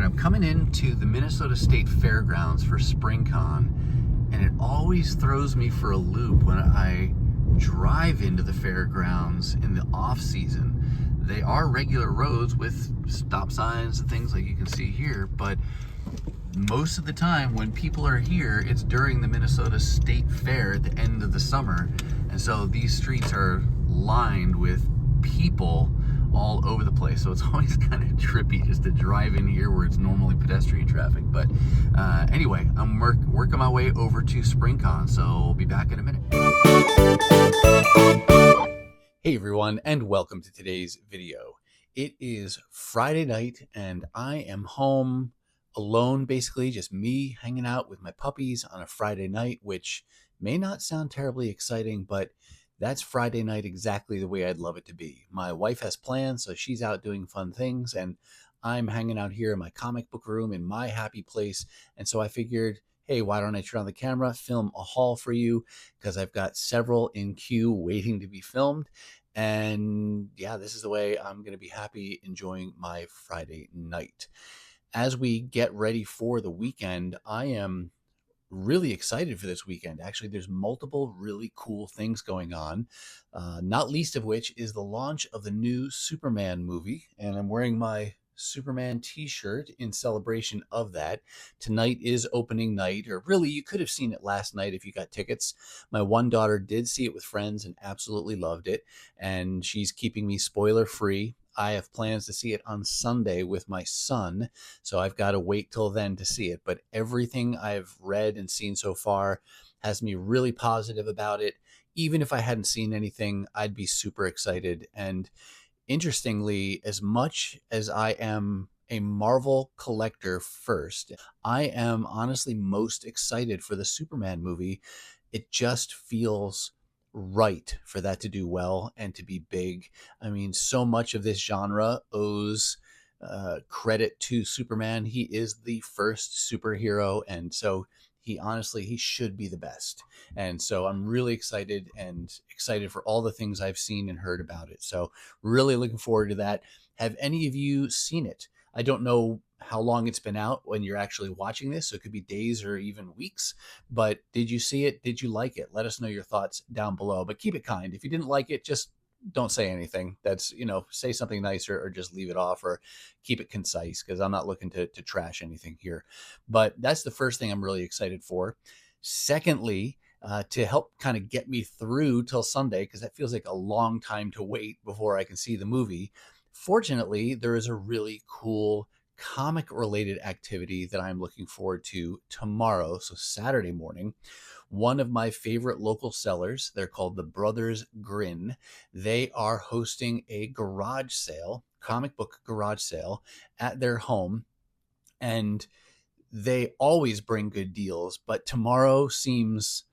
right, I'm coming into the Minnesota State Fairgrounds for Springcon, and it always throws me for a loop when I drive into the fairgrounds in the off season. They are regular roads with stop signs and things like you can see here, but most of the time when people are here, it's during the Minnesota State Fair at the end of the summer. And so these streets are lined with people all over the place. So it's always kind of trippy just to drive in here where it's normally pedestrian traffic. But anyway, I'm working my way over to Springcon, so I'll be back in a minute. Hey everyone, and welcome to today's video. It is Friday night and I am home alone, basically just me hanging out with my puppies on a Friday night, which may not sound terribly exciting, but that's Friday night exactly the way I'd love it to be. My wife has plans, so she's out doing fun things, and I'm hanging out here in my comic book room in my happy place. And so I figured, hey, why don't I turn on the camera, film a haul for you, because I've got several in queue waiting to be filmed. And yeah, this is the way I'm going to be happy enjoying my Friday night. As we get ready for the weekend, I am really excited for this weekend. Actually, there's multiple really cool things going on, not least of which is the launch of the new Superman movie. And I'm wearing my Superman t-shirt in celebration of that. Tonight is opening night, or really you could have seen it last night if you got tickets. My one daughter did see it with friends and absolutely loved it, and she's keeping me spoiler free. I have plans to see it on Sunday with my son, so I've got to wait till then to see it. But everything I've read and seen so far has me really positive about it. Even if I hadn't seen anything, I'd be super excited. And interestingly, as much as I am a Marvel collector first, I am honestly most excited for the Superman movie. It just feels right for that to do well and to be big. I mean, so much of this genre owes credit to Superman. He is the first superhero, and so he should be the best. And so I'm really excited for all the things I've seen and heard about it. So really looking forward to that. Have any of you seen it? I don't know how long it's been out when you're actually watching this, so it could be days or even weeks, but did you see it? Did you like it? Let us know your thoughts down below, but keep it kind. If you didn't like it, just don't say anything. That's, say something nicer, or just leave it off, or keep it concise, because I'm not looking to trash anything here. But that's the first thing I'm really excited for. Secondly, to help kind of get me through till Sunday, because that feels like a long time to wait before I can see the movie. Fortunately, there is a really cool comic related activity that I'm looking forward to tomorrow. So Saturday morning, one of my favorite local sellers, they're called the Brothers Grin. They are hosting a garage sale, comic book garage sale at their home. And they always bring good deals, but tomorrow seems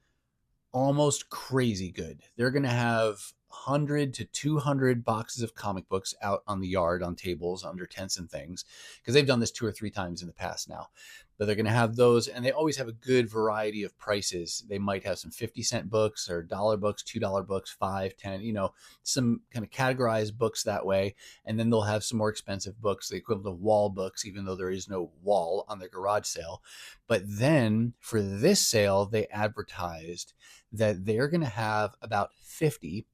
almost crazy good. They're going to have 100 to 200 boxes of comic books out on the yard on tables under tents and things, because they've done this 2 or 3 times in the past now. But they're going to have those, and they always have a good variety of prices. They might have some 50-cent books or dollar books, $2 books, 5, 10, some kind of categorized books that way. And then they'll have some more expensive books, the equivalent of wall books, even though there is no wall on their garage sale. But then for this sale, they advertised that they're going to have about 50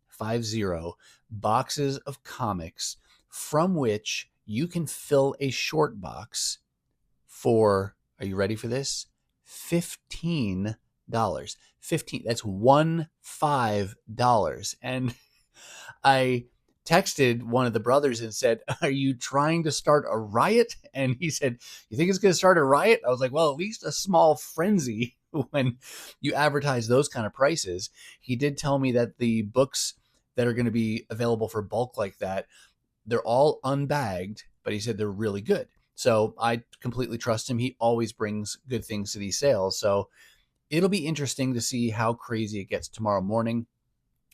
boxes of comics from which you can fill a short box for, are you ready for this? $15. 15, that's $15. And I texted one of the brothers and said, are you trying to start a riot? And he said, you think it's going to start a riot? I was like, well, at least a small frenzy when you advertise those kind of prices. He did tell me that the books that are going to be available for bulk like that, they're all unbagged, but he said they're really good. So I completely trust him. He always brings good things to these sales. So it'll be interesting to see how crazy it gets tomorrow morning.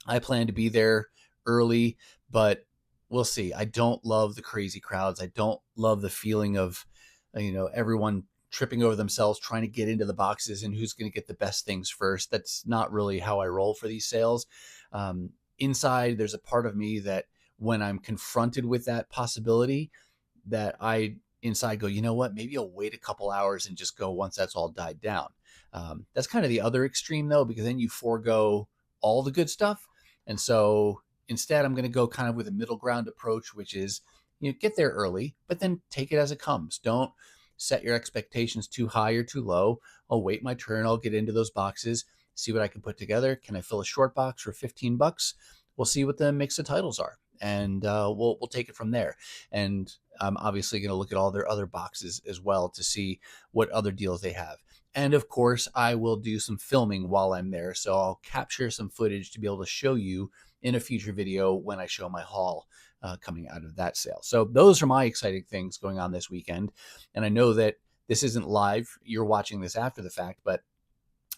I plan to be there early, but we'll see. I don't love the crazy crowds. I don't love the feeling of, everyone tripping over themselves trying to get into the boxes and who's going to get the best things first. That's not really how I roll for these sales. Inside, there's a part of me that when I'm confronted with that possibility, that I inside go, you know what, maybe I'll wait a couple hours and just go once that's all died down. That's kind of the other extreme though, because then you forego all the good stuff. And so instead, I'm going to go kind of with a middle ground approach, which is, get there early, but then take it as it comes. Don't set your expectations too high or too low. I'll wait my turn. I'll get into those boxes, see what I can put together. Can I fill a short box for $15? We'll see what the mix of titles are, and we'll take it from there. And I'm obviously going to look at all their other boxes as well to see what other deals they have. And of course, I will do some filming while I'm there. So I'll capture some footage to be able to show you in a future video when I show my haul coming out of that sale. So those are my exciting things going on this weekend. And I know that this isn't live. You're watching this after the fact, but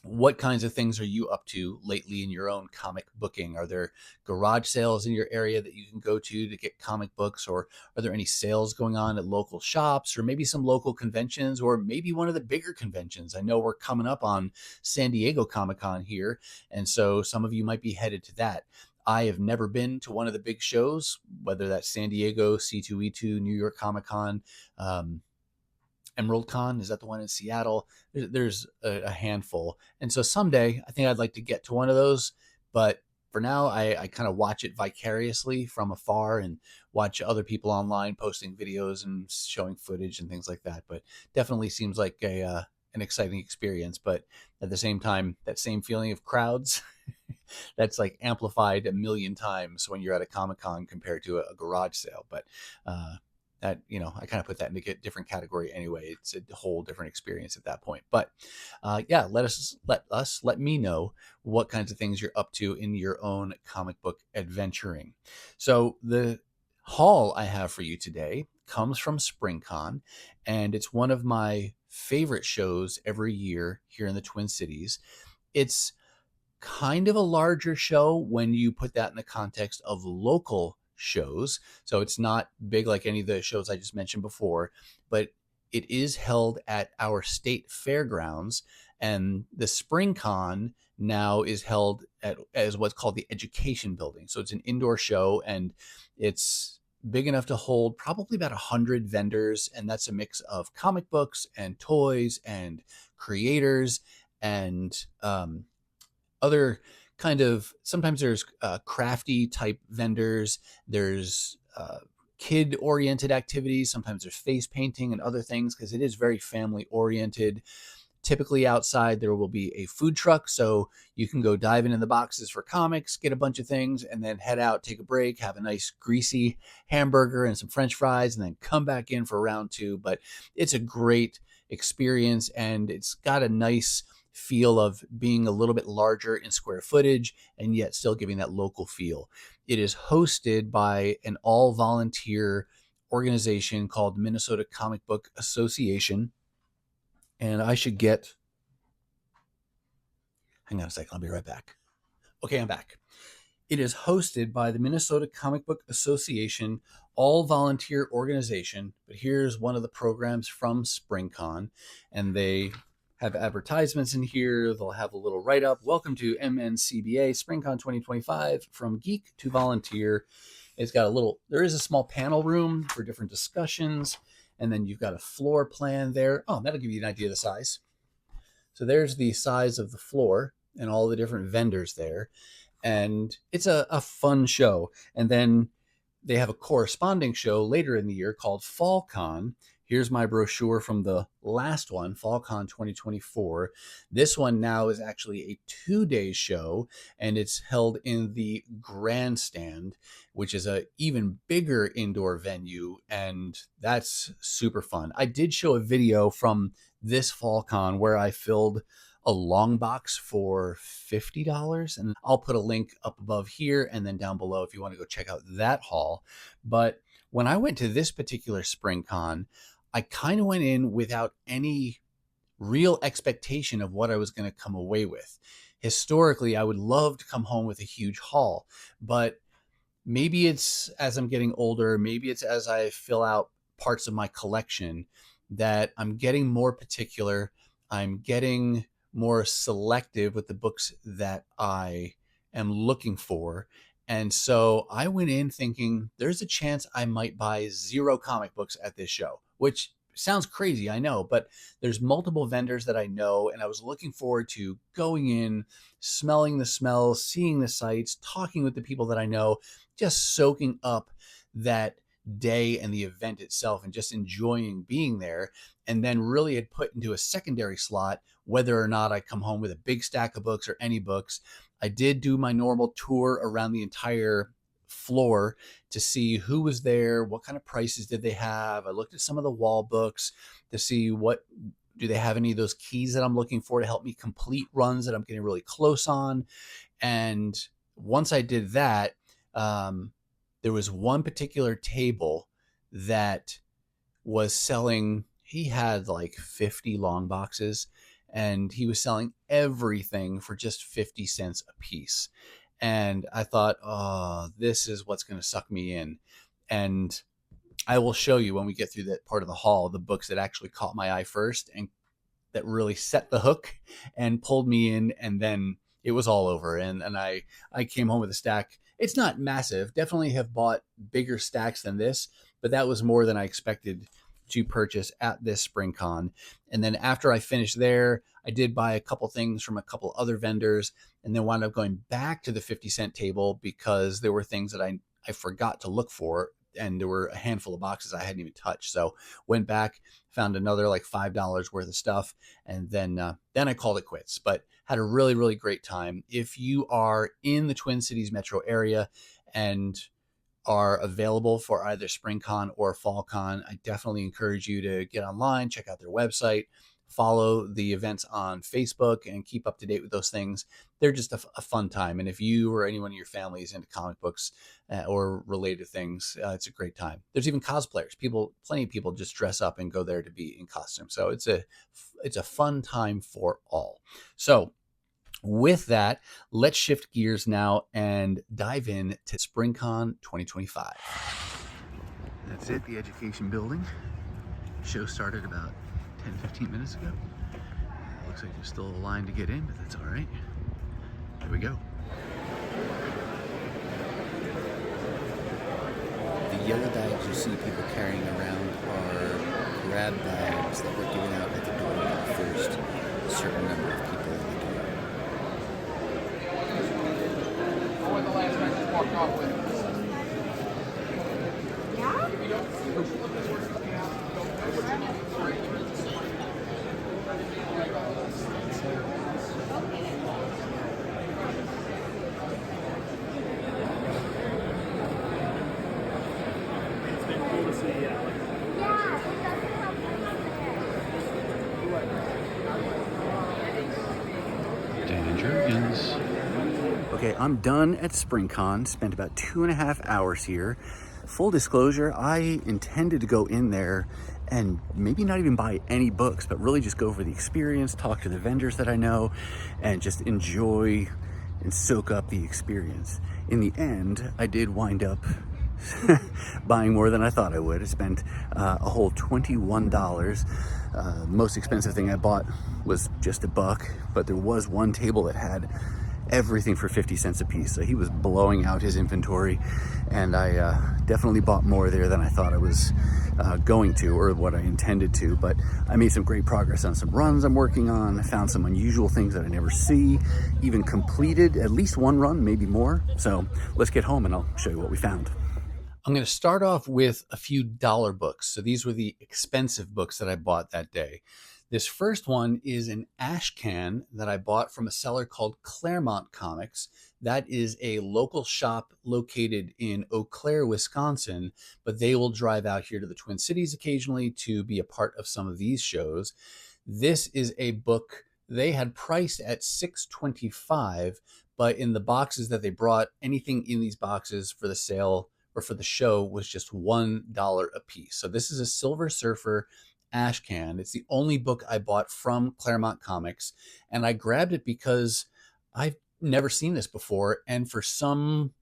what kinds of things are you up to lately in your own comic booking? Are there garage sales in your area that you can go to get comic books? Or are there any sales going on at local shops, or maybe some local conventions, or maybe one of the bigger conventions? I know we're coming up on San Diego Comic-Con here, and so some of you might be headed to that. I have never been to one of the big shows, whether that's San Diego, C2E2, New York Comic-Con, Emerald Con, is that the one in Seattle? There's a handful. And so someday I think I'd like to get to one of those. But for now, I kind of watch it vicariously from afar and watch other people online posting videos and showing footage and things like that. But definitely seems like an exciting experience. But at the same time, that same feeling of crowds, that's like amplified a million times when you're at a Comic-Con compared to a garage sale. But that, I kind of put that in a different category anyway. It's a whole different experience at that point. But yeah, let me know what kinds of things you're up to in your own comic book adventuring. So the haul I have for you today comes from Springcon, and it's one of my favorite shows every year here in the Twin Cities. It's kind of a larger show when you put that in the context of local shows. So it's not big like any of the shows I just mentioned before, but it is held at our state fairgrounds. And the Springcon now is held as what's called the Education Building. So it's an indoor show, and it's big enough to hold probably about 100 vendors. And that's a mix of comic books and toys and creators and other kind of, sometimes there's crafty type vendors, there's kid oriented activities, sometimes there's face painting and other things, because it is very family oriented. Typically outside there will be a food truck, so you can go dive in the boxes for comics, get a bunch of things, and then head out, take a break, have a nice greasy hamburger and some French fries, and then come back in for round two. But it's a great experience, and it's got a nice feel of being a little bit larger in square footage and yet still giving that local feel. It is hosted by an all-volunteer organization called Minnesota Comic Book Association. And I should get, hang on a second, I'll be right back. Okay, I'm back. It is hosted by the Minnesota Comic Book Association, all-volunteer organization. But here's one of the programs from Springcon, and they have advertisements in here. They'll have a little write-up. Welcome to MNCBA Springcon 2025, from geek to volunteer. It's got there is a small panel room for different discussions. And then you've got a floor plan there. Oh, that'll give you an idea of the size. So there's the size of the floor and all the different vendors there. And it's a fun show. And then they have a corresponding show later in the year called FallCon. Here's my brochure from the last one, FallCon 2024. This one now is actually a 2-day show, and it's held in the Grandstand, which is a even bigger indoor venue, and that's super fun. I did show a video from this FallCon where I filled a long box for $50, and I'll put a link up above here and then down below if you want to go check out that haul. But when I went to this particular Springcon, I kind of went in without any real expectation of what I was going to come away with. Historically, I would love to come home with a huge haul, but maybe it's as I'm getting older, maybe it's as I fill out parts of my collection, that I'm getting more particular. I'm getting more selective with the books that I am looking for. And so I went in thinking there's a chance I might buy 0 comic books at this show, which sounds crazy, I know, but there's multiple vendors that I know, and I was looking forward to going in, smelling the smells, seeing the sights, talking with the people that I know, just soaking up that day and the event itself and just enjoying being there. And then really had put into a secondary slot whether or not I come home with a big stack of books or any books. I did do my normal tour around the entire floor to see who was there, what kind of prices did they have. I looked at some of the wall books to see what do they have, any of those keys that I'm looking for to help me complete runs that I'm getting really close on. And once I did that, there was one particular table that was selling, he had like 50 long boxes, and he was selling everything for just 50 cents a piece. And I thought, oh, this is what's going to suck me in. And I will show you when we get through that part of the haul, the books that actually caught my eye first and that really set the hook and pulled me in. And then it was all over. And I came home with a stack. It's not massive. Definitely have bought bigger stacks than this, but that was more than I expected to purchase at this Springcon. And then after I finished there, I did buy a couple things from a couple other vendors, and then wound up going back to the 50-cent table because there were things that I forgot to look for, and there were a handful of boxes I hadn't even touched. So went back, found another like $5 worth of stuff, and then I called it quits. But had a really, really great time. If you are in the Twin Cities metro area and are available for either SpringCon or FallCon, I definitely encourage you to get online, check out their website, follow the events on Facebook, and keep up to date with those things. They're just a fun time. And if you or anyone in your family is into comic books or related things, it's a great time. There's even cosplayers. Plenty of people just dress up and go there to be in costume. So it's a fun time for all. So with that, let's shift gears now and dive in to SpringCon 2025. That's it, the education building. Show started about 10-15 minutes ago. Looks like there's still a line to get in, but that's all right. Here we go. The yellow bags you see people carrying around are grab bags that were given out at the door of the first certain number of people in the door. When the last guy just walked off with it. Okay, I'm done at SpringCon. Spent about 2.5 hours here. Full disclosure, I intended to go in there and maybe not even buy any books, but really just go for the experience, talk to the vendors that I know, and just enjoy and soak up the experience. In the end, I did wind up buying more than I thought I would. I spent a whole $21. Most expensive thing I bought was just $1, but there was one table that had everything for 50 cents a piece. So he was blowing out his inventory, and I definitely bought more there than I thought I was going to, or what I intended to. But I made some great progress on some runs I'm working on. I found some unusual things that I never see, even completed at least one run, maybe more. So let's get home and I'll show you what we found. I'm going to start off with a few dollar books. So these were the expensive books that I bought that day. This first one is an ash can that I bought from a seller called Claremont Comics. That is a local shop located in Eau Claire, Wisconsin, but they will drive out here to the Twin Cities occasionally to be a part of some of these shows. This is a book they had priced at $6.25, but in the boxes that they brought, anything in these boxes for the sale or for the show was just $1 a piece. So this is a Silver Surfer ash can. It's the only book I bought from Claremont Comics, and I grabbed it because I've never seen this before, and for some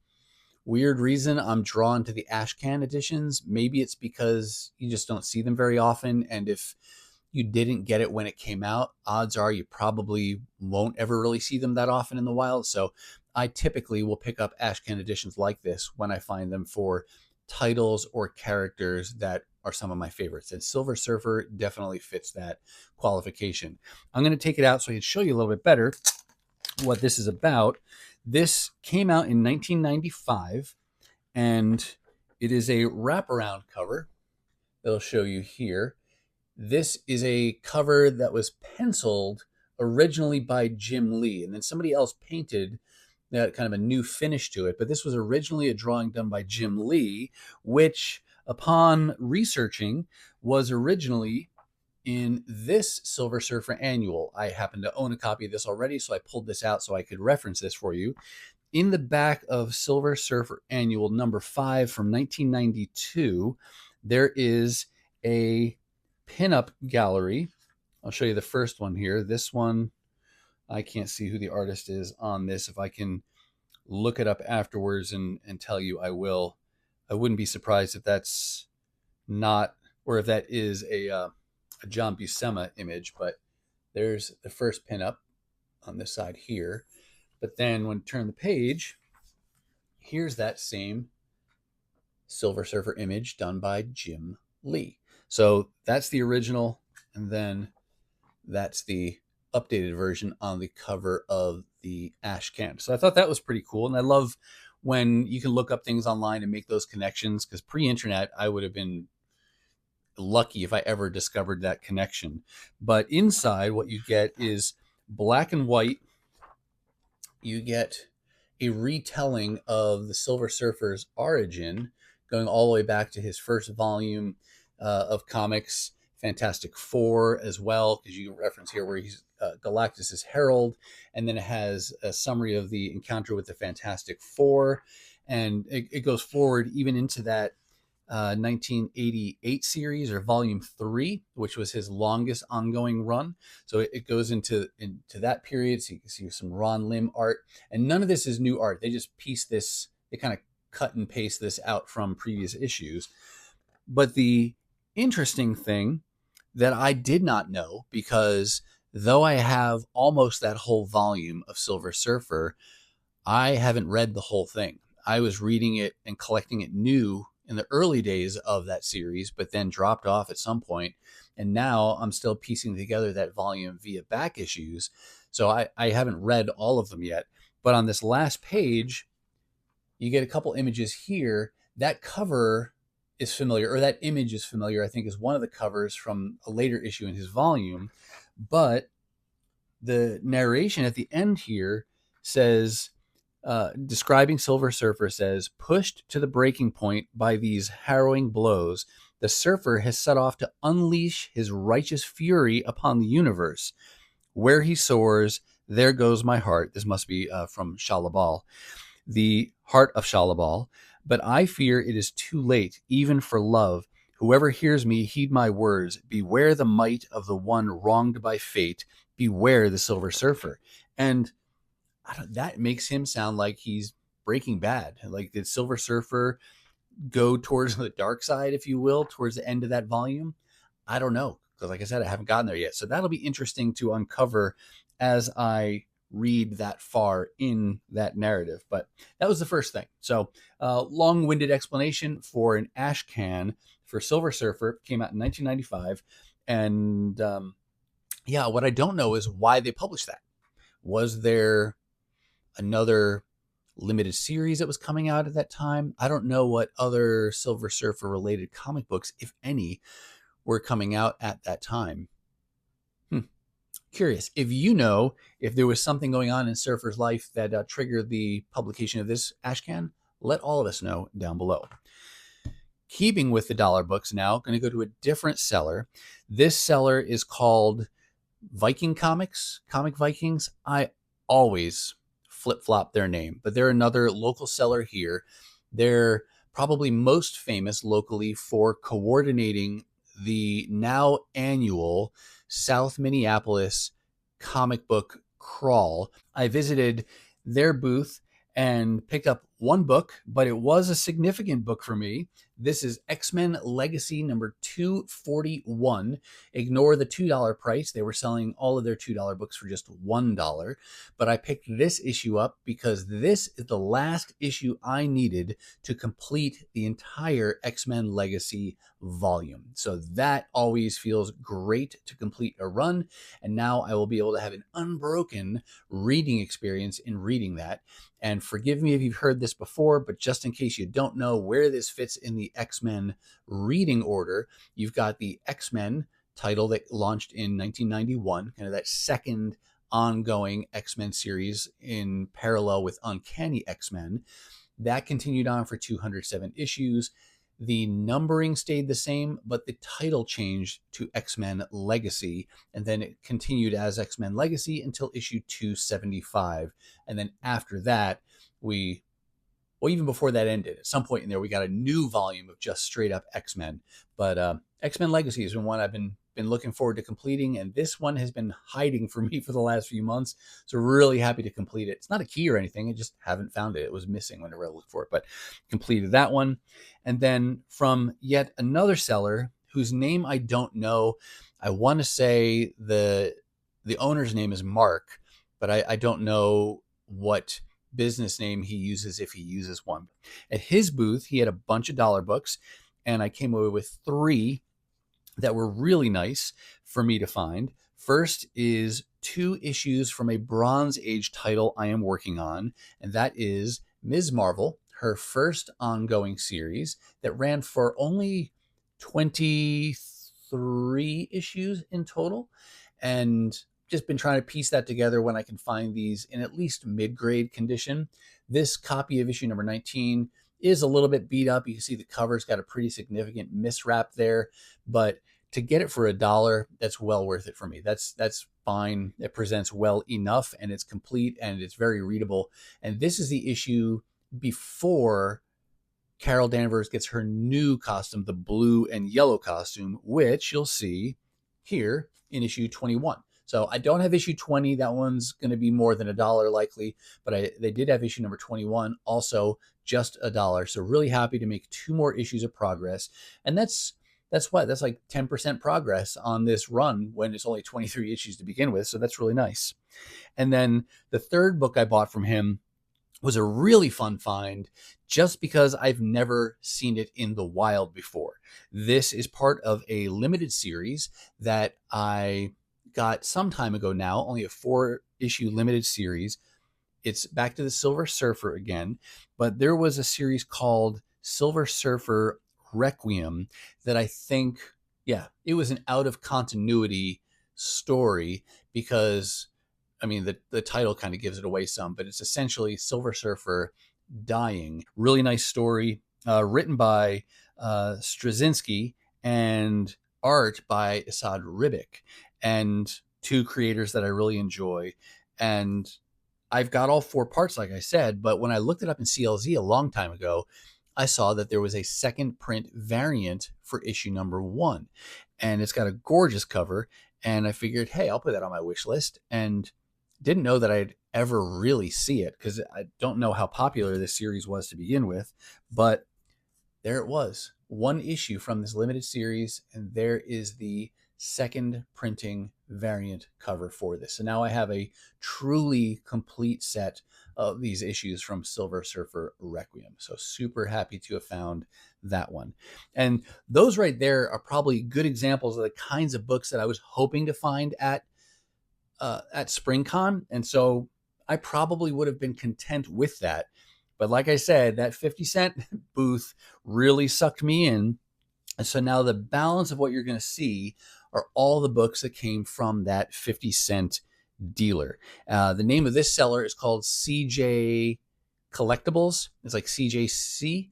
weird reason I'm drawn to the ash can editions. Maybe it's because you just don't see them very often, and if you didn't get it when it came out, odds are you probably won't ever really see them that often in the wild. So I typically will pick up ash can editions like this when I find them for titles or characters that are some of my favorites, and Silver Surfer definitely fits that qualification. I'm going to take it out so I can show you a little bit better what this is about. This came out in 1995, and it is a wraparound cover that I'll show you here. This is a cover that was penciled originally by Jim Lee, and then somebody else painted that kind of a new finish to it. But this was originally a drawing done by Jim Lee, which, upon researching, was originally in this Silver Surfer annual. I happen to own a copy of this already, so I pulled this out so I could reference this for you. In the back of Silver Surfer Annual number 5 from 1992, there is a pinup gallery. I'll show you the first one here. This one, I can't see who the artist is on this. If I can look it up afterwards and tell you, I will. I wouldn't be surprised if that's not, or if that is a John Buscema image, but there's the first pinup on this side here. But then when you turn the page, here's that same Silver Surfer image done by Jim Lee. So that's the original, and then that's the updated version on the cover of the ash can. So I thought that was pretty cool, and I love when you can look up things online and make those connections, because pre-internet, I would have been lucky if I ever discovered that connection. But inside, what you get is black and white. You get a retelling of the Silver Surfer's origin, going all the way back to his first volume of comics, Fantastic Four as well, because you reference here where he's Galactus's herald, and then it has a summary of the encounter with the Fantastic Four, and it goes forward even into that 1988 series, or volume 3, which was his longest ongoing run. So it goes into that period. So you can see some Ron Lim art, and none of this is new art. They just piece this, they kind of cut and paste this out from previous issues. But the interesting thing that I did not know, because though I have almost that whole volume of Silver Surfer, I haven't read the whole thing. I was reading it and collecting it new in the early days of that series, but then dropped off at some point. And now I'm still piecing together that volume via back issues. So I haven't read all of them yet. But on this last page, you get a couple images here. That cover is familiar, or that image is familiar, I think is one of the covers from a later issue in his volume. But the narration at the end here says, describing Silver Surfer, says, pushed to the breaking point by these harrowing blows, the Surfer has set off to unleash his righteous fury upon the universe. Where he soars, there goes my heart. This must be from Shalabal, the heart of Shalabal. But I fear it is too late, even for love. Whoever hears me, heed my words. Beware the might of the one wronged by fate. Beware the Silver Surfer. And that makes him sound like he's Breaking Bad. Like, did Silver Surfer go towards the dark side, if you will, towards the end of that volume? I don't know, because like I said, I haven't gotten there yet. So that'll be interesting to uncover as I read that far in that narrative. But that was the first thing. So long-winded explanation for an ash can for Silver Surfer. Came out in 1995. And yeah, what I don't know is why they published that. Was there another limited series that was coming out at that time? I don't know what other Silver Surfer related comic books, if any, were coming out at that time. Curious. If you know if there was something going on in Surfer's life that triggered the publication of this ash can, let all of us know down below. Keeping with the dollar books now, going to go to a different seller. This seller is called Viking Comics, Comic Vikings. I always flip-flop their name, but they're another local seller here. They're probably most famous locally for coordinating the now annual South Minneapolis comic book crawl. I visited their booth and picked up one book, but it was a significant book for me. This is X-Men Legacy number 241. Ignore the $2 price. They were selling all of their $2 books for just $1. But I picked this issue up because this is the last issue I needed to complete the entire X-Men Legacy volume. So that always feels great to complete a run. And now I will be able to have an unbroken reading experience in reading that. And forgive me if you've heard this before, but just in case you don't know where this fits in the X-Men reading order, you've got the X-Men title that launched in 1991, kind of that second ongoing X-Men series in parallel with Uncanny X-Men. That continued on for 207 issues. The numbering stayed the same, but the title changed to X-Men Legacy, and then it continued as X-Men Legacy until issue 275. And then after that, even before that ended, at some point in there, we got a new volume of just straight up X-Men. But X-Men Legacy has been one I've been looking forward to completing, and this one has been hiding for me for the last few months, so really happy to complete it. It's not a key or anything, I just haven't found it. It was missing whenever I looked for it, but completed that one. And then from yet another seller whose name I don't know, I want to say the owner's name is Mark, but I don't know what business name he uses, if he uses one. At his booth, he had a bunch of dollar books, and I came away with 3 that were really nice for me to find. First is 2 issues from a Bronze Age title I am working on, and that is Ms. Marvel, her first ongoing series that ran for only 23 issues in total, and just been trying to piece that together when I can find these in at least mid-grade condition. This copy of issue number 19 is a little bit beat up. You can see the cover's got a pretty significant miswrap there, but to get it for $1, that's well worth it for me. That's fine. It presents well enough, and it's complete, and it's very readable. And this is the issue before Carol Danvers gets her new costume, the blue and yellow costume, which you'll see here in issue 21. So I don't have issue 20. That one's going to be more than $1 likely, but they did have issue number 21, also just $1. So really happy to make 2 more issues of progress. And that's like 10% progress on this run when it's only 23 issues to begin with. So that's really nice. And then the third book I bought from him was a really fun find just because I've never seen it in the wild before. This is part of a limited series that I got some time ago now, only a 4-issue limited series. It's back to the Silver Surfer again, but there was a series called Silver Surfer Requiem that I think, it was an out of continuity story because, I mean, the title kind of gives it away some, but it's essentially Silver Surfer dying. Really nice story, written by Straczynski and art by Asad Ribic, and 2 creators that I really enjoy. And I've got all 4 parts, like I said, but when I looked it up in CLZ a long time ago, I saw that there was a second print variant for issue number 1, and it's got a gorgeous cover. And I figured, hey, I'll put that on my wish list, and didn't know that I'd ever really see it because I don't know how popular this series was to begin with, but there it was, 1 issue from this limited series, and there is the second printing variant cover for this. So now I have a truly complete set of these issues from Silver Surfer Requiem. So super happy to have found that one. And those right there are probably good examples of the kinds of books that I was hoping to find at Springcon. And so I probably would have been content with that. But like I said, that 50-cent booth really sucked me in. And so now the balance of what you're going to see are all the books that came from that 50-cent dealer. The name of this seller is called CJ Collectibles. It's like CJC.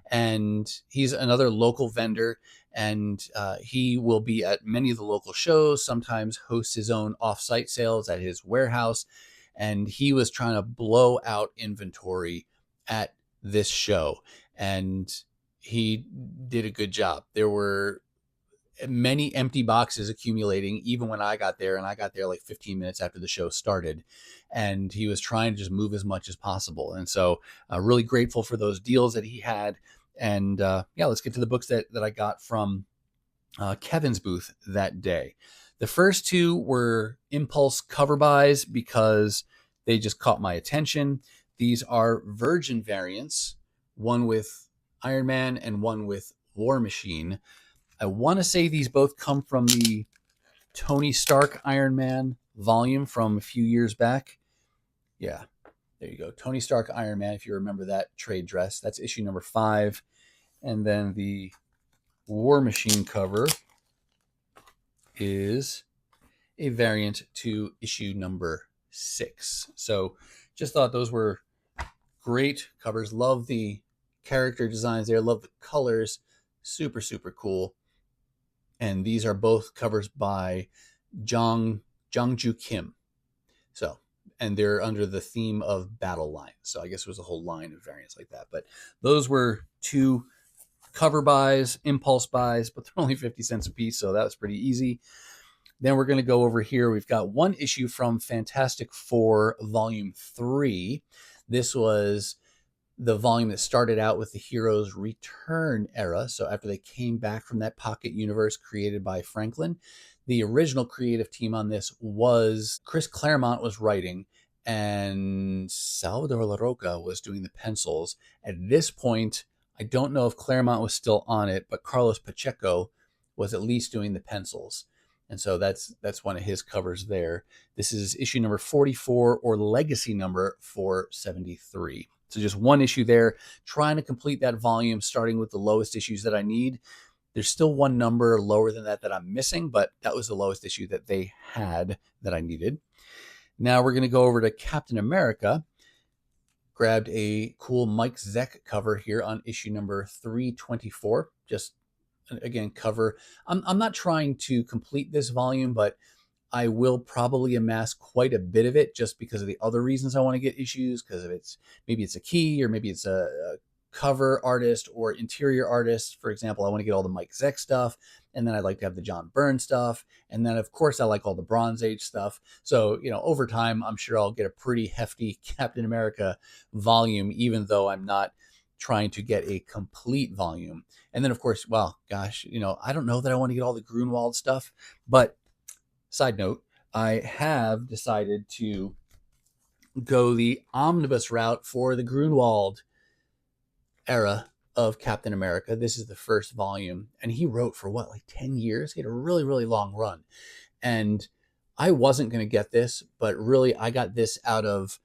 And he's another local vendor. And he will be at many of the local shows, sometimes hosts his own off-site sales at his warehouse. And he was trying to blow out inventory at this show. And he did a good job. There were many empty boxes accumulating even when I got there, and I got there like 15 minutes after the show started, and he was trying to just move as much as possible. And so really grateful for those deals that he had. And yeah, let's get to the books that I got from Kevin's booth that day. The first two were impulse cover buys because they just caught my attention. These are Virgin variants, one with Iron Man and one with War Machine. I want to say these both come from the Tony Stark Iron Man volume from a few years back. Yeah, there you go. Tony Stark Iron Man, if you remember that trade dress. That's issue number 5. And then the War Machine cover is a variant to issue number 6. So just thought those were great covers. Love the character designs there. Love the colors. Super, super cool. And these are both covers by Jongju Kim. So, and they're under the theme of battle lines. So I guess it was a whole line of variants like that. But those were 2 cover buys, impulse buys, but they're only 50 cents a piece. So that was pretty easy. Then we're going to go over here. We've got one issue from Fantastic Four Volume 3. This was the volume that started out with the Heroes Return era. So after they came back from that pocket universe created by Franklin, the original creative team on this was Chris Claremont was writing and Salvador LaRocca was doing the pencils. At this point, I don't know if Claremont was still on it, but Carlos Pacheco was at least doing the pencils. And so that's one of his covers there. This is issue number 44 or legacy number 473. So just one issue there, trying to complete that volume, starting with the lowest issues that I need. There's still one number lower than that I'm missing, but that was the lowest issue that they had that I needed. Now we're going to go over to Captain America. Grabbed a cool Mike Zeck cover here on issue number 324. Just, again, cover. I'm not trying to complete this volume, but I will probably amass quite a bit of it just because of the other reasons I want to get issues, because of maybe it's a key, or maybe it's a cover artist or interior artist. For example, I want to get all the Mike Zeck stuff, and then I'd like to have the John Byrne stuff, and then of course I like all the Bronze Age stuff. So, over time, I'm sure I'll get a pretty hefty Captain America volume, even though I'm not trying to get a complete volume. And then of course, well, gosh, I don't know that I want to get all the Grunwald stuff, but side note, I have decided to go the omnibus route for the Grunwald era of Captain America. This is the first volume, and he wrote for like 10 years. He had a really, really long run. And I wasn't going to get this, but really I got this out of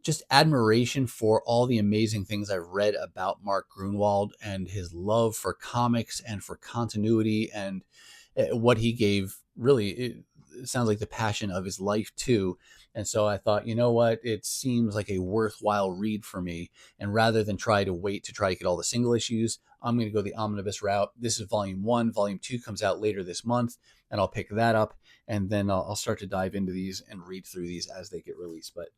just admiration for all the amazing things I've read about Mark Grunwald and his love for comics and for continuity, and what he gave really, it sounds like the passion of his life too. And so I thought, you know what, it seems like a worthwhile read for me. And rather than try to wait to try to get all the single issues, I'm going to go the omnibus route. This is volume 1. Volume 2 comes out later this month, and I'll pick that up. And then I'll start to dive into these and read through these as they get released. But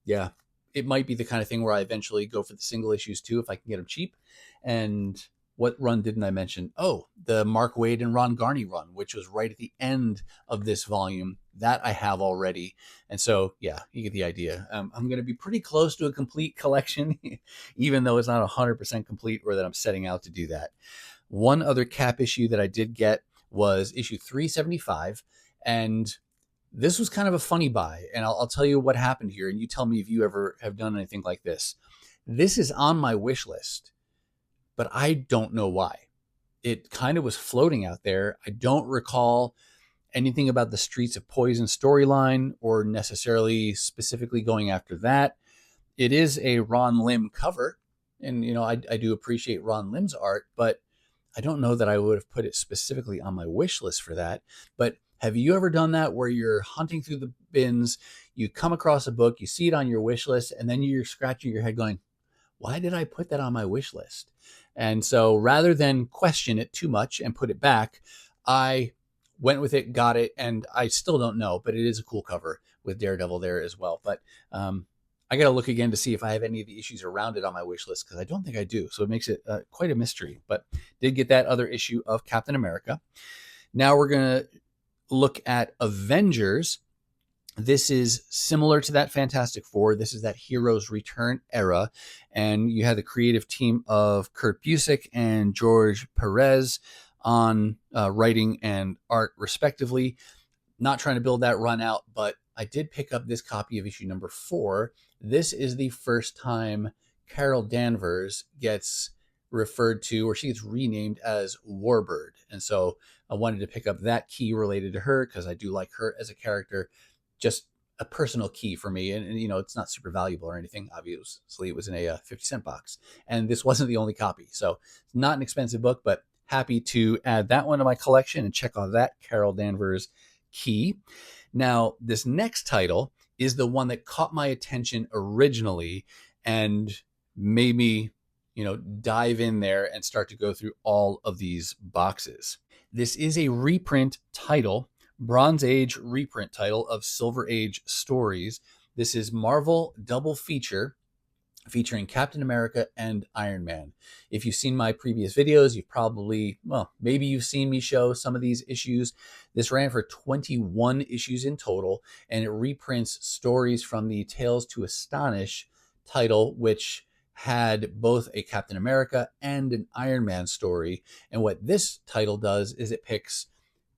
yeah, it might be the kind of thing where I eventually go for the single issues too, if I can get them cheap. And what run didn't I mention? Oh, the Mark Waid and Ron Garney run, which was right at the end of this volume. That I have already. And so, yeah, you get the idea. I'm going to be pretty close to a complete collection, even though it's not 100% complete, or that I'm setting out to do that. One other Cap issue that I did get was issue 375. And this was kind of a funny buy. And I'll tell you what happened here. And you tell me if you ever have done anything like this. This is on my wish list, but I don't know why. It kind of was floating out there. I don't recall anything about the Streets of Poison storyline or necessarily specifically going after that. It is a Ron Lim cover, and I do appreciate Ron Lim's art, but I don't know that I would have put it specifically on my wish list for that. But have you ever done that, where you're hunting through the bins, you come across a book, you see it on your wish list, and then you're scratching your head going, why did I put that on my wish list? And so rather than question it too much and put it back, I went with it, got it, and I still don't know, but it is a cool cover with Daredevil there as well. But I got to look again to see if I have any of the issues around it on my wish list, because I don't think I do. So it makes it quite a mystery. But did get that other issue of Captain America. Now we're going to look at Avengers. This is similar to that Fantastic Four. This is that Heroes Return era. And you had the creative team of Kurt Busiek and George Perez on writing and art, respectively. Not trying to build that run out, but I did pick up this copy of issue number 4. This is the first time Carol Danvers gets referred to, or she gets renamed as Warbird. And so I wanted to pick up that key related to her because I do like her as a character. Just a personal key for me. And, you know, it's not super valuable or anything. Obviously, it was in a 50-cent box. And this wasn't the only copy. So it's not an expensive book, but happy to add that one to my collection and check out that Carol Danvers key. Now, this next title is the one that caught my attention originally and made me, you know, dive in there and start to go through all of these boxes. This is a reprint title, Bronze Age reprint title of Silver Age stories. This is Marvel Double Feature featuring Captain America and Iron Man. If you've seen my previous videos, you've probably, well, maybe you've seen me show some of these issues. This ran for 21 issues in total, and it reprints stories from the Tales to Astonish title, which had both a Captain America and an Iron Man story. And what this title does is it picks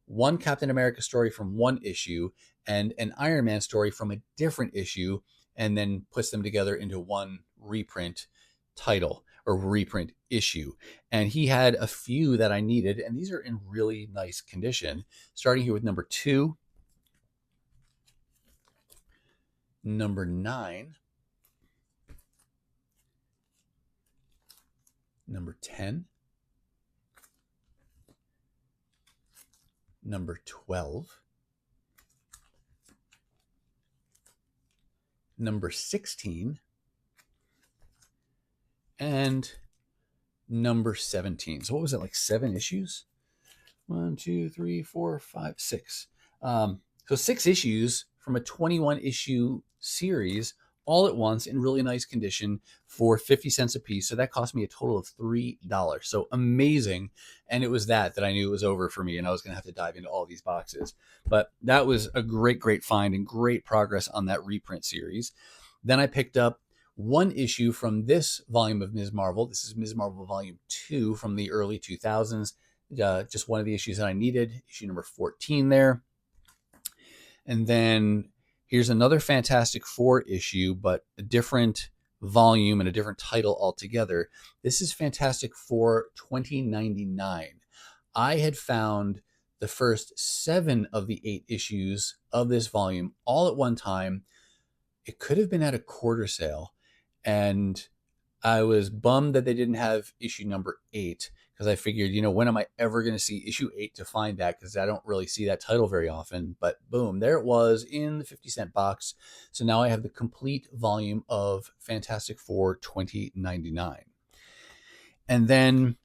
one Captain America story from one issue and an Iron Man story from a different issue, and then puts them together into one reprint title or reprint issue. And he had a few that I needed, and these are in really nice condition. Starting here with number 2, number 9, number 10, number 12, number 16, and number 17. So what was it, like 7 issues? 1, 2, 3, 4, 5, 6. So 6 issues from a 21 issue series all at once in really nice condition for 50 cents a piece. So that cost me a total of $3. So amazing. And it was that I knew it was over for me and I was going to have to dive into all these boxes. But that was a great find and great progress on that reprint series. Then I picked up one issue from this volume of Ms. Marvel. This is Ms. Marvel Volume 2 from the early 2000s. Just one of the issues that I needed, issue number 14 there. And then here's another Fantastic Four issue, but a different volume and a different title altogether. This is Fantastic Four 2099. I had found the first 7 of the 8 issues of this volume all at one time. It could have been at a quarter sale, and I was bummed that they didn't have issue number 8, because I figured, you know, when am I ever going to see issue 8 to find that? Because I don't really see that title very often. But boom, there it was in the 50-cent box. So now I have the complete volume of Fantastic Four 2099. And then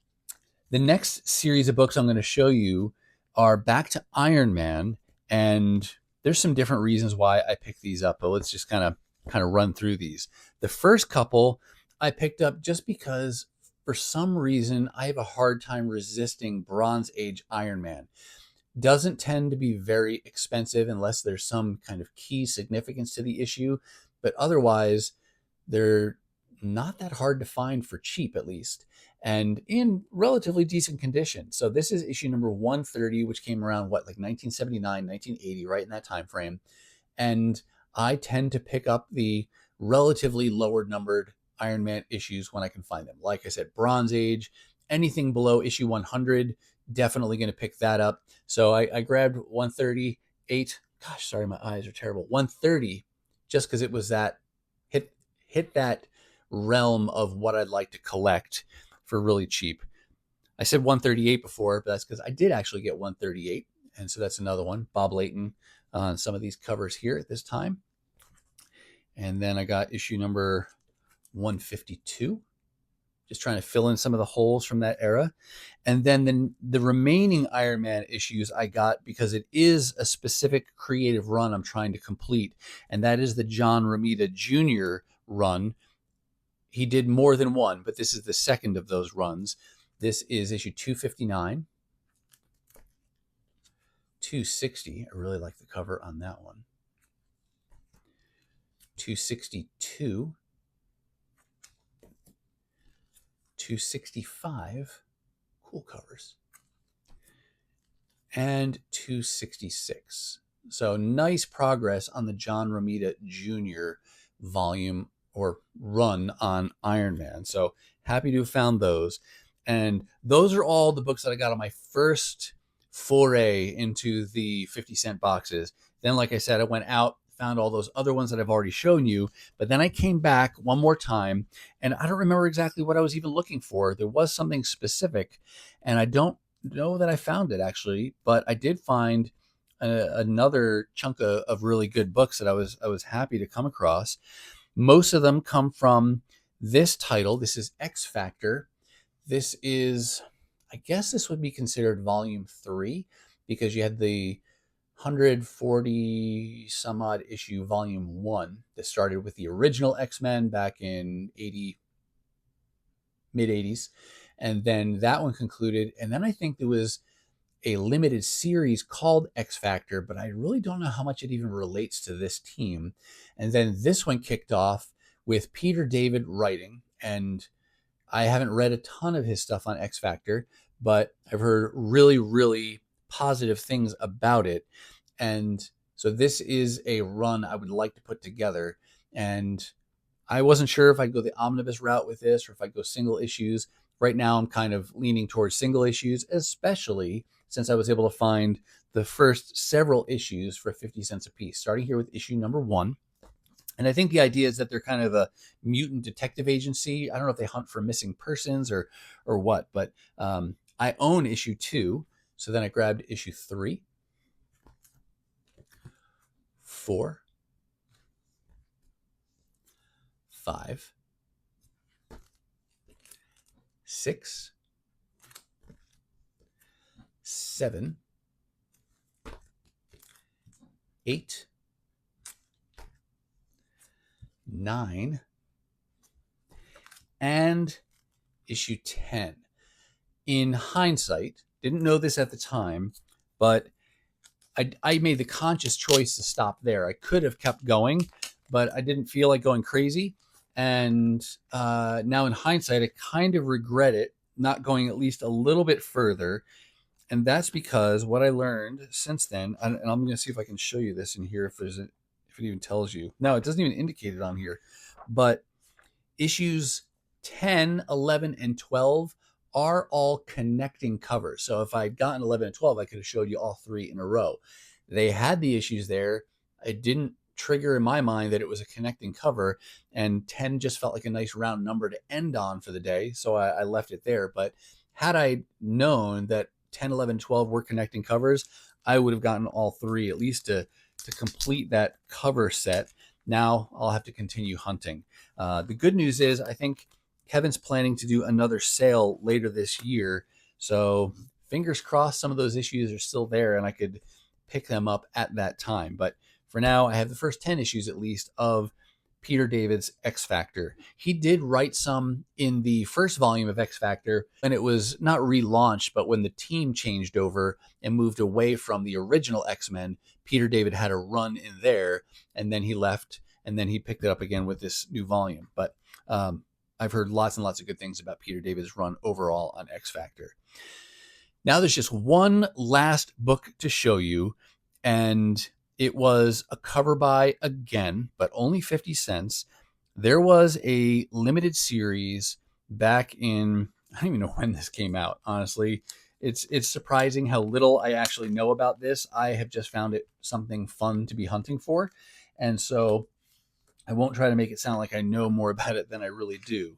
the next series of books I'm going to show you are back to Iron Man. And there's some different reasons why I picked these up, but let's just kind of run through these. The first couple I picked up just because for some reason I have a hard time resisting Bronze Age Iron Man. Doesn't tend to be very expensive unless there's some kind of key significance to the issue, but otherwise they're not that hard to find for cheap, at least, and in relatively decent condition. So this is issue number 130, which came around, what, like 1979, 1980, right in that time frame. And I tend to pick up the relatively lower numbered Iron Man issues when I can find them. Like I said, Bronze Age, anything below issue 100, definitely going to pick that up. So I grabbed 138. Gosh, sorry, my eyes are terrible. 130, just because it was that hit that realm of what I'd like to collect for really cheap. I said 138 before, but that's because I did actually get 138. And so that's another one. Bob Layton on some of these covers here at this time. And then I got issue number 152, just trying to fill in some of the holes from that era. And then the remaining Iron Man issues I got because it is a specific creative run I'm trying to complete, and that is the John Romita Jr. run. He did more than one, but this is the second of those runs. This is issue 259. 260. I really like the cover on that one. 262. 265. Cool covers. And 266. So nice progress on the John Romita Jr. volume or run on Iron Man. So happy to have found those. And those are all the books that I got on my first foray into the 50-cent boxes. Then, like I said, I went out, found all those other ones that I've already shown you. But then I came back one more time, and I don't remember exactly what I was even looking for. There was something specific, and I don't know that I found it actually, but I did find another chunk of really good books that I was happy to come across. Most of them come from this title. This is X Factor. This is, I guess this would be considered volume 3 because you had the 140 some odd issue volume 1 that started with the original X-Men back in mid 80s. And then that one concluded. And then I think there was a limited series called X Factor, but I really don't know how much it even relates to this team. And then this one kicked off with Peter David writing. And I haven't read a ton of his stuff on X Factor, but I've heard really, really positive things about it. And so this is a run I would like to put together. And I wasn't sure if I'd go the omnibus route with this or if I'd go single issues. Right now, I'm kind of leaning towards single issues, especially since I was able to find the first several issues for 50 cents a piece, starting here with issue number 1. And I think the idea is that they're kind of a mutant detective agency. I don't know if they hunt for missing persons or what, but I own issue 2. So then I grabbed issue 3, 4, 5, 6, 7, 8, 9, and issue 10. In hindsight, didn't know this at the time, but I made the conscious choice to stop there. I could have kept going, but I didn't feel like going crazy. And now in hindsight, I kind of regret it, not going at least a little bit further. And that's because what I learned since then, and I'm going to see if I can show you this in here if it even tells you. No, it doesn't even indicate it on here. But issues 10, 11, and 12 are all connecting covers. So if I'd gotten 11 and 12, I could have showed you all 3 in a row. They had the issues there. It didn't trigger in my mind that it was a connecting cover, and 10 just felt like a nice round number to end on for the day. So I left it there. But had I known that 10, 11, 12 were connecting covers, I would have gotten all 3 at least to complete that cover set. Now I'll have to continue hunting. The good news is I think Kevin's planning to do another sale later this year. So fingers crossed some of those issues are still there and I could pick them up at that time. But for now, I have the first 10 issues at least of Peter David's X Factor. He did write some in the first volume of X Factor, and it was not relaunched, but when the team changed over and moved away from the original X-Men, Peter David had a run in there, and then he left, and then he picked it up again with this new volume. But I've heard lots and lots of good things about Peter David's run overall on X Factor. Now there's just one last book to show you, and it was a cover buy again, but only 50 cents. There was a limited series back in, I don't even know when this came out, honestly. It's surprising how little I actually know about this. I have just found it something fun to be hunting for. And so I won't try to make it sound like I know more about it than I really do.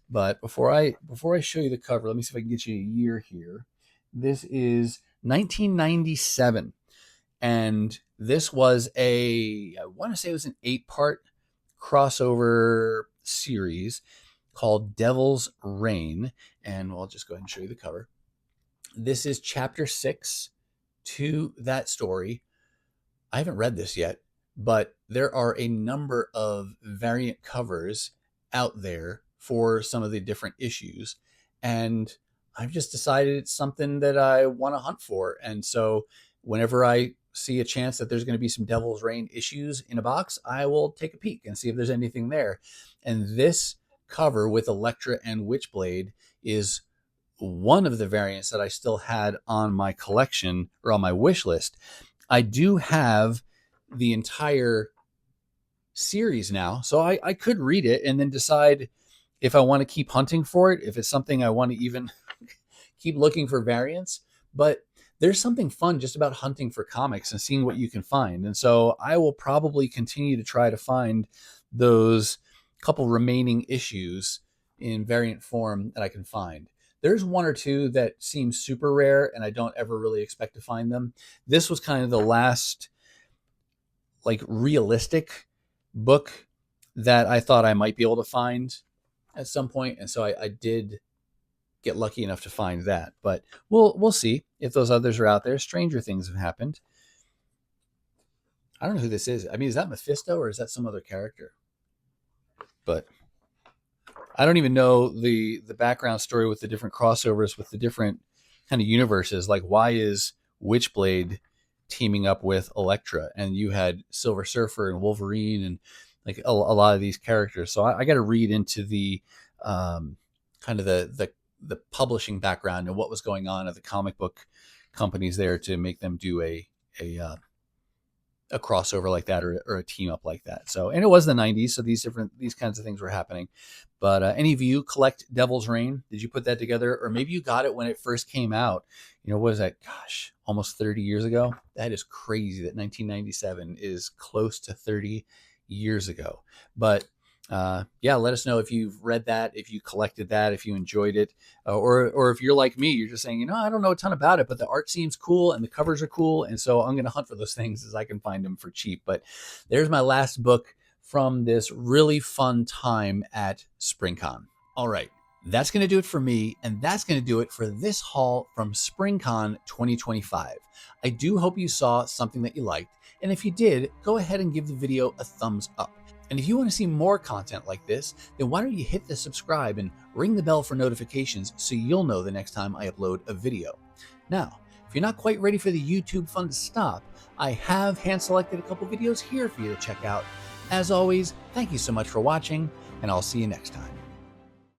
But before I show you the cover, let me see if I can get you a year here. This is 1997. And this was I want to say it was an 8-part crossover series called Devil's Reign. And I'll just go ahead and show you the cover. This is chapter 6 to that story. I haven't read this yet. but there are a number of variant covers out there for some of the different issues. And I've just decided it's something that I want to hunt for. And so whenever I see a chance that there's going to be some Devil's Reign issues in a box, I will take a peek and see if there's anything there. And this cover with Elektra and Witchblade is one of the variants that I still had on my collection or on my wish list. I do have the entire series now, so I could read it and then decide if I want to keep hunting for it, if it's something I want to even keep looking for variants. But there's something fun just about hunting for comics and seeing what you can find. And so I will probably continue to try to find those couple remaining issues in variant form that I can find. There's one or two that seem super rare and I don't ever really expect to find them. This was kind of the last like realistic book that I thought I might be able to find at some point. And so I did get lucky enough to find that, but we'll see if those others are out there. Stranger things have happened. I don't know who this is. I mean, is that Mephisto or is that some other character? But I don't even know the background story with the different crossovers with the different kind of universes. Like, why is Witchblade teaming up with Elektra? And you had Silver Surfer and Wolverine and like a lot of these characters. So I got to read into the kind of the publishing background and what was going on at the comic book companies there to make them do a crossover like that or a team up like that. So, and it was the 90s, so these kinds of things were happening. But any of you collect Devil's Reign? Did you put that together? Or maybe you got it when it first came out. You know, what is that? Gosh, almost 30 years ago. That is crazy that 1997 is close to 30 years ago. But yeah, let us know if you've read that, if you collected that, if you enjoyed it, or if you're like me, you're just saying, you know, I don't know a ton about it, but the art seems cool and the covers are cool, and so I'm going to hunt for those things as I can find them for cheap. But there's my last book from this really fun time at Springcon. All right, that's going to do it for me, and that's going to do it for this haul from Springcon 2025. I do hope you saw something that you liked, and if you did, go ahead and give the video a thumbs up. And if you want to see more content like this, then why don't you hit the subscribe and ring the bell for notifications so you'll know the next time I upload a video. Now, if you're not quite ready for the YouTube fun to stop, I have hand-selected a couple videos here for you to check out. As always, thank you so much for watching, and I'll see you next time.